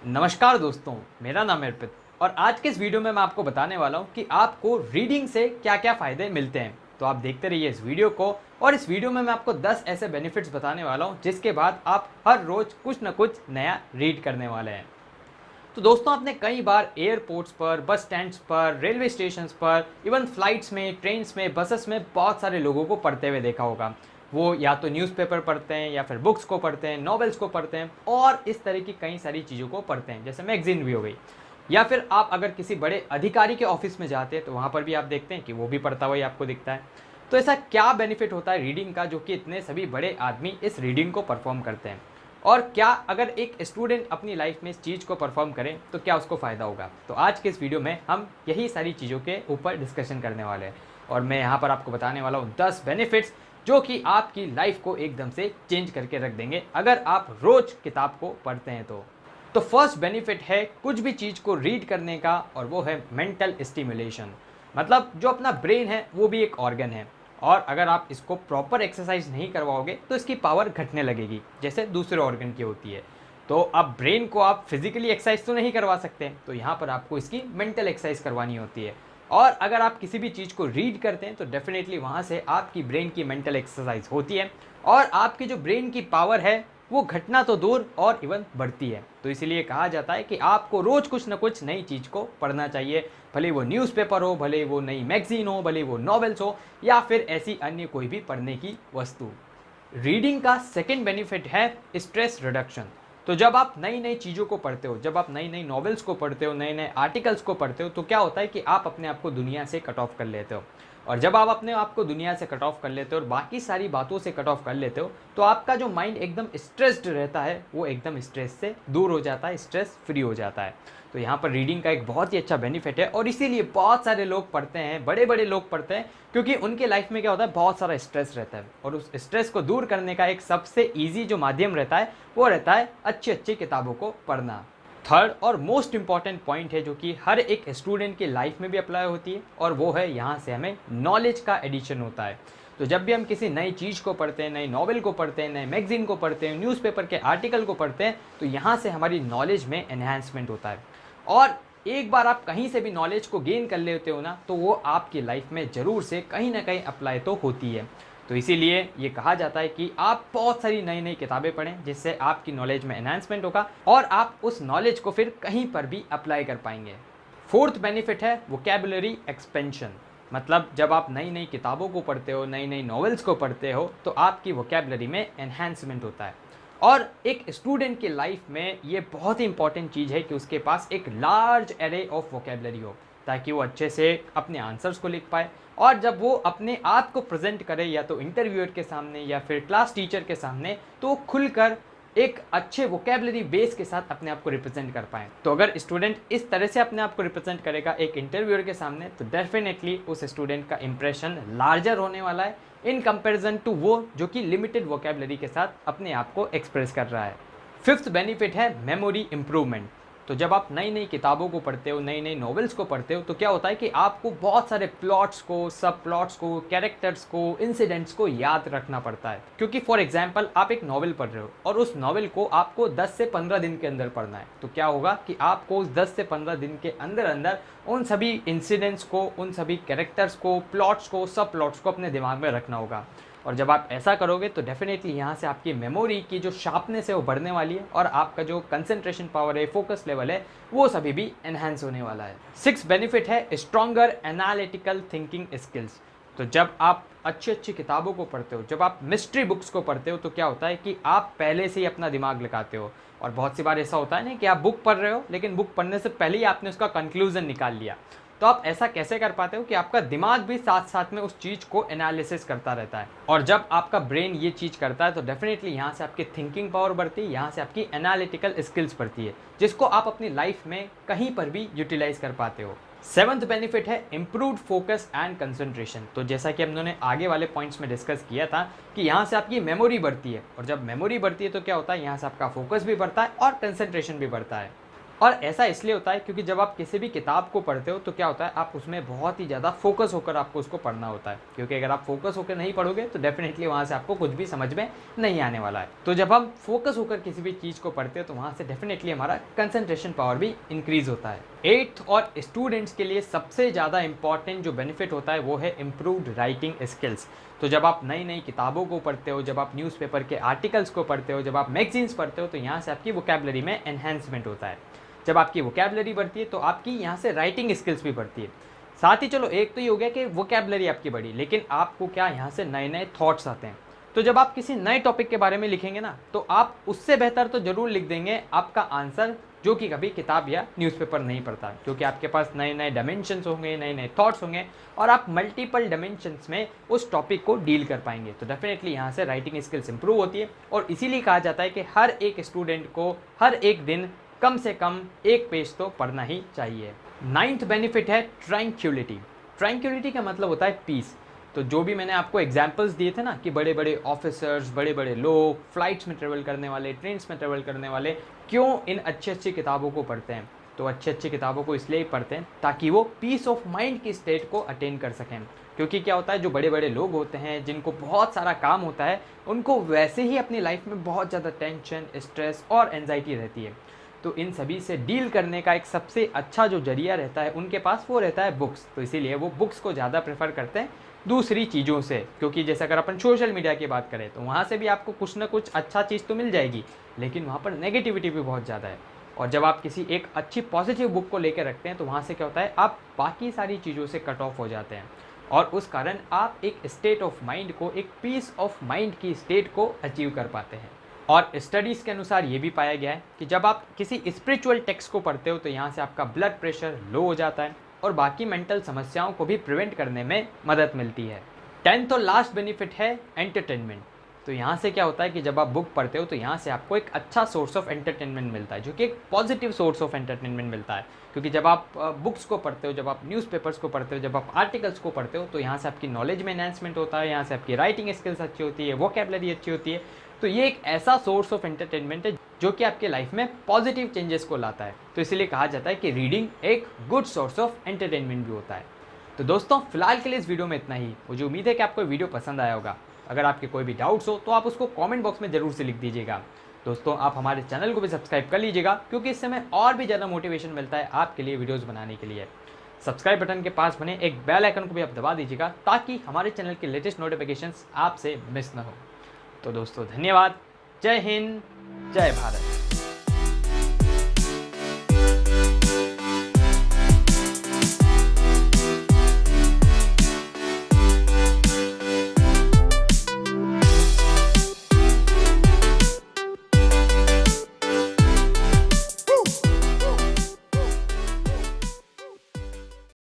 नमस्कार दोस्तों, मेरा नाम है अर्पित और आज के इस वीडियो में मैं आपको बताने वाला हूँ कि आपको रीडिंग से क्या-क्या फ़ायदे मिलते हैं। तो आप देखते रहिए इस वीडियो को और इस वीडियो में मैं आपको 10 ऐसे बेनिफिट्स बताने वाला हूँ जिसके बाद आप हर रोज़ कुछ न कुछ नया रीड करने वाले हैं। तो दोस्तों आपने कई बार एयरपोर्ट्स पर, बस स्टैंड्स पर, रेलवे स्टेशंस पर, इवन फ्लाइट्स में, ट्रेन्स में, बसेस में बहुत सारे लोगों को पढ़ते हुए देखा होगा। वो या तो न्यूज़पेपर पढ़ते हैं या फिर बुक्स को पढ़ते हैं, नॉवेल्स को पढ़ते हैं और इस तरह की कई सारी चीज़ों को पढ़ते हैं, जैसे मैगज़ीन भी हो गई। या फिर आप अगर किसी बड़े अधिकारी के ऑफिस में जाते हैं तो वहाँ पर भी आप देखते हैं कि वो भी पढ़ता हुआ ही आपको दिखता है। तो ऐसा क्या बेनिफिट होता है रीडिंग का जो कि इतने सभी बड़े आदमी इस रीडिंग को परफॉर्म करते हैं? और क्या अगर एक स्टूडेंट अपनी लाइफ में इस चीज़ को परफॉर्म करे तो क्या उसको फ़ायदा होगा? तो आज के इस वीडियो में हम यही सारी चीज़ों के ऊपर डिस्कशन करने वाले हैं और मैं यहाँ पर आपको बताने वाला हूँ 10 बेनिफिट्स जो कि आपकी लाइफ को एकदम से चेंज करके रख देंगे अगर आप रोज़ किताब को पढ़ते हैं तो फर्स्ट बेनिफिट है कुछ भी चीज़ को रीड करने का और वो है मेंटल स्टिमुलेशन। मतलब जो अपना ब्रेन है वो भी एक ऑर्गन है और अगर आप इसको प्रॉपर एक्सरसाइज नहीं करवाओगे तो इसकी पावर घटने लगेगी जैसे दूसरे ऑर्गन की होती है। तो अब ब्रेन को आप फिजिकली एक्सरसाइज तो नहीं करवा सकते, तो यहाँ पर आपको इसकी मेंटल एक्सरसाइज करवानी होती है। और अगर आप किसी भी चीज़ को रीड करते हैं तो डेफिनेटली वहाँ से आपकी ब्रेन की मेंटल एक्सरसाइज होती है और आपकी जो ब्रेन की पावर है वो घटना तो दूर और इवन बढ़ती है। तो इसीलिए कहा जाता है कि आपको रोज़ कुछ ना कुछ नई चीज़ को पढ़ना चाहिए, भले वो न्यूज़पेपर हो, भले वो नई मैगज़ीन हो, भले वो नॉवेल्स हो या फिर ऐसी अन्य कोई भी पढ़ने की वस्तु। रीडिंग का सेकंड बेनिफिट है स्ट्रेस रिडक्शन। तो जब आप नई नई चीज़ों को पढ़ते हो, जब आप नई नई नॉवेल्स को पढ़ते हो, नए नए आर्टिकल्स को पढ़ते हो तो क्या होता है कि आप अपने आप को दुनिया से कट ऑफ कर लेते हो। और जब आप अपने आप को दुनिया से कट ऑफ कर लेते हो और बाकी सारी बातों से कट ऑफ कर लेते हो तो आपका जो माइंड एकदम स्ट्रेस्ड रहता है वो एकदम स्ट्रेस से दूर हो जाता है, स्ट्रेस फ्री हो जाता है। तो यहाँ पर रीडिंग का एक बहुत ही अच्छा बेनिफिट है और इसीलिए बहुत सारे लोग पढ़ते हैं, बड़े बड़े लोग पढ़ते हैं क्योंकि उनके लाइफ में क्या होता है, बहुत सारा स्ट्रेस रहता है और उस स्ट्रेस को दूर करने का एक सबसे ईजी जो माध्यम रहता है वो रहता है अच्छी अच्छी किताबों को पढ़ना। थर्ड और मोस्ट इंपॉर्टेंट पॉइंट है जो कि हर एक स्टूडेंट की लाइफ में भी अप्लाई होती है और वो है यहाँ से हमें नॉलेज का एडिशन होता है। तो जब भी हम किसी नई चीज़ को पढ़ते हैं, नई नॉवेल को पढ़ते हैं, नए मैगजीन को पढ़ते हैं, न्यूज़पेपर के आर्टिकल को पढ़ते हैं तो यहाँ से हमारी नॉलेज में एनहांसमेंट होता है। और एक बार आप कहीं से भी नॉलेज को गेन कर लेते हो ना तो वो आपकी लाइफ में ज़रूर से कहीं ना कहीं अप्लाई तो होती है। तो इसीलिए ये कहा जाता है कि आप बहुत सारी नई नई किताबें पढ़ें जिससे आपकी नॉलेज में एनहांसमेंट होगा और आप उस नॉलेज को फिर कहीं पर भी अप्लाई कर पाएंगे। फोर्थ बेनिफिट है वोकैबुलरी एक्सपेंशन। मतलब जब आप नई नई किताबों को पढ़ते हो, नई नई नॉवेल्स को पढ़ते हो तो आपकी वोकैबुलरी में एनहांसमेंट होता है। और एक स्टूडेंट की लाइफ में ये बहुत ही इंपॉर्टेंट चीज़ है कि उसके पास एक लार्ज एरे ऑफ वोकैबुलरी हो ताकि वो अच्छे से अपने आंसर्स को लिख पाए और जब वो अपने आप को प्रेजेंट करे या तो इंटरव्यूअर के सामने या फिर क्लास टीचर के सामने तो खुलकर एक अच्छे वोकैबुलरी बेस के साथ अपने आप को रिप्रेजेंट कर पाए। तो अगर स्टूडेंट इस तरह से अपने आप को रिप्रेजेंट करेगा एक इंटरव्यूअर के सामने तो डेफिनेटली उस स्टूडेंट का इंप्रेशन लार्जर होने वाला है इन कंपैरिजन टू वो जो कि लिमिटेड वोकैबुलरी के साथ अपने आप को एक्सप्रेस कर रहा है। फिफ्थ बेनिफिट है मेमोरी इंप्रूवमेंट। तो जब आप नई नई किताबों को पढ़ते हो, नई नई नॉवेल्स को पढ़ते हो तो क्या होता है कि आपको बहुत सारे प्लॉट्स को, सब प्लॉट्स को, कैरेक्टर्स को, इंसिडेंट्स को याद रखना पड़ता है। क्योंकि फॉर एग्जांपल आप एक नॉवेल पढ़ रहे हो और उस नॉवेल को आपको 10 से 15 दिन के अंदर पढ़ना है तो क्या होगा कि आपको उस 10 से 15 दिन के अंदर अंदर उन सभी इंसिडेंट्स को, उन सभी कैरेक्टर्स को, प्लॉट्स को, सब प्लॉट्स को अपने दिमाग में रखना होगा। और जब आप ऐसा करोगे तो डेफिनेटली यहाँ से आपकी मेमोरी की जो शार्पनेस है वो बढ़ने वाली है और आपका जो कंसंट्रेशन पावर है, फोकस लेवल है वो सभी भी एनहांस होने वाला है। सिक्स बेनिफिट है स्ट्रॉन्गर एनालिटिकल थिंकिंग स्किल्स। तो जब आप अच्छी अच्छी किताबों को पढ़ते हो, जब आप मिस्ट्री बुक्स को पढ़ते हो तो क्या होता है कि आप पहले से ही अपना दिमाग लगाते हो। और बहुत सी बार ऐसा होता है ना कि आप बुक पढ़ रहे हो लेकिन बुक पढ़ने से पहले ही आपने उसका कंक्लूजन निकाल लिया। तो आप ऐसा कैसे कर पाते हो कि आपका दिमाग भी साथ साथ में उस चीज़ को एनालिसिस करता रहता है और जब आपका ब्रेन ये चीज़ करता है तो डेफिनेटली यहाँ से आपकी थिंकिंग पावर बढ़ती है, यहाँ से आपकी एनालिटिकल स्किल्स बढ़ती है जिसको आप अपनी लाइफ में कहीं पर भी यूटिलाइज कर पाते हो। सेवंथ बेनिफिट है इम्प्रूव्ड फोकस एंड कंसंट्रेशन। तो जैसा कि हमने आगे वाले पॉइंट्स में डिस्कस किया था कि यहाँ से आपकी मेमोरी बढ़ती है और जब मेमोरी बढ़ती है तो क्या होता है, यहाँ से आपका फोकस भी बढ़ता है और कंसंट्रेशन भी बढ़ता है। और ऐसा इसलिए होता है क्योंकि जब आप किसी भी किताब को पढ़ते हो तो क्या होता है, आप उसमें बहुत ही ज़्यादा फोकस होकर आपको उसको पढ़ना होता है, क्योंकि अगर आप फोकस होकर नहीं पढ़ोगे तो डेफिनेटली वहाँ से आपको कुछ भी समझ में नहीं आने वाला है। तो जब हम फोकस होकर किसी भी चीज़ को पढ़ते हैं तो वहाँ से डेफिनेटली हमारा कंसंट्रेशन पावर भी इंक्रीज होता है। 8th और स्टूडेंट्स के लिए सबसे ज़्यादा इंपॉर्टेंट जो बेनिफिट होता है वो है इम्प्रूव्ड राइटिंग स्किल्स। तो जब आप नई नई किताबों को पढ़ते हो, जब आप न्यूज़पेपर के आर्टिकल्स को पढ़ते हो, जब आप मैगजीन्स पढ़ते हो, तो यहाँ से आपकी वोकैबुलरी में एनहेंसमेंट होता है। जब आपकी वोकैबुलरी बढ़ती है तो आपकी यहाँ से राइटिंग स्किल्स भी बढ़ती है। साथ ही चलो एक तो ये हो गया कि वोकैबुलरी आपकी बढ़ी, लेकिन आपको क्या यहाँ से नए नए थॉट्स आते हैं। तो जब आप किसी नए टॉपिक के बारे में लिखेंगे ना, तो आप उससे बेहतर तो ज़रूर लिख देंगे आपका आंसर जो कि कभी किताब या न्यूज़पेपर नहीं पढ़ता, क्योंकि आपके पास नए नए डायमेंशंस होंगे, नए नए थॉट्स होंगे और आप मल्टीपल डायमेंशंस में उस टॉपिक को डील कर पाएंगे। तो डेफिनेटली यहाँ से राइटिंग स्किल्स इंप्रूव होती है और इसीलिए कहा जाता है कि हर एक स्टूडेंट को हर एक दिन कम से कम एक पेज तो पढ़ना ही चाहिए। 9th बेनिफिट है ट्रैंक्विलिटी। ट्रैंक्विलिटी का मतलब होता है पीस। तो जो भी मैंने आपको एग्जांपल्स दिए थे ना कि बड़े बड़े ऑफिसर्स, बड़े बड़े लोग, फ्लाइट्स में ट्रेवल करने वाले, ट्रेन्स में ट्रेवल करने वाले क्यों इन अच्छी अच्छी किताबों को पढ़ते हैं, तो अच्छी अच्छी किताबों को इसलिए ही पढ़ते हैं ताकि वो पीस ऑफ माइंड की स्टेट को अटेन कर सकें। क्योंकि क्या होता है, जो बड़े बड़े लोग होते हैं जिनको बहुत सारा काम होता है, उनको वैसे ही अपनी लाइफ में बहुत ज़्यादा टेंशन, स्ट्रेस और एनजाइटी रहती है। तो इन सभी से डील करने का एक सबसे अच्छा जो जरिया रहता है उनके पास, वो रहता है बुक्स। तो इसीलिए वो बुक्स को ज़्यादा प्रेफर करते हैं दूसरी चीज़ों से। क्योंकि जैसे अगर अपन सोशल मीडिया की बात करें तो वहाँ से भी आपको कुछ ना कुछ अच्छा चीज़ तो मिल जाएगी, लेकिन वहाँ पर नेगेटिविटी भी बहुत ज़्यादा है। और जब आप किसी एक अच्छी पॉजिटिव बुक को लेकर रखते हैं तो वहाँ से क्या होता है, आप बाकी सारी चीज़ों से कट ऑफ हो जाते हैं और उस कारण आप एक स्टेट ऑफ माइंड को, एक पीस ऑफ माइंड की स्टेट को अचीव कर पाते हैं। और स्टडीज़ के अनुसार ये भी पाया गया है कि जब आप किसी स्पिरिचुअल टेक्स्ट को पढ़ते हो तो यहाँ से आपका ब्लड प्रेशर लो हो जाता है और बाकी मेंटल समस्याओं को भी प्रिवेंट करने में मदद मिलती है। 10th और लास्ट बेनिफिट है एंटरटेनमेंट। तो यहाँ से क्या होता है कि जब आप बुक पढ़ते हो तो यहाँ से आपको एक अच्छा सोर्स ऑफ एंटरटेनमेंट मिलता है, जो कि एक पॉजिटिव सोर्स ऑफ एंटरटेनमेंट मिलता है। क्योंकि जब आप बुक्स को पढ़ते हो, जब आप न्यूज़पेपर्स को पढ़ते हो, जब आप आर्टिकल्स को पढ़ते हो, तो यहाँ से आपकी नॉलेज में एनहांसमेंट होता है, यहाँ से आपकी राइटिंग स्किल्स अच्छी होती है, वोकैबुलरी अच्छी होती है। तो ये एक ऐसा सोर्स ऑफ एंटरटेनमेंट है जो कि आपके लाइफ में पॉजिटिव चेंजेस को लाता है। तो इसीलिए कहा जाता है कि रीडिंग एक गुड सोर्स ऑफ एंटरटेनमेंट भी होता है। तो दोस्तों फिलहाल के लिए इस वीडियो में इतना ही। मुझे उम्मीद है कि आपको वीडियो पसंद आया होगा। अगर आपके कोई भी डाउट्स हो तो आप उसको कमेंट बॉक्स में ज़रूर से लिख दीजिएगा। दोस्तों आप हमारे चैनल को भी सब्सक्राइब कर लीजिएगा, क्योंकि इससे हमें और भी ज़्यादा मोटिवेशन मिलता है आपके लिए वीडियोस बनाने के लिए। सब्सक्राइब बटन के पास बने एक बेल आइकन को भी आप दबा दीजिएगा, ताकि हमारे चैनल के लेटेस्ट नोटिफिकेशंस आपसे मिस न हो। तो दोस्तों धन्यवाद। जय हिंद, जय भारत।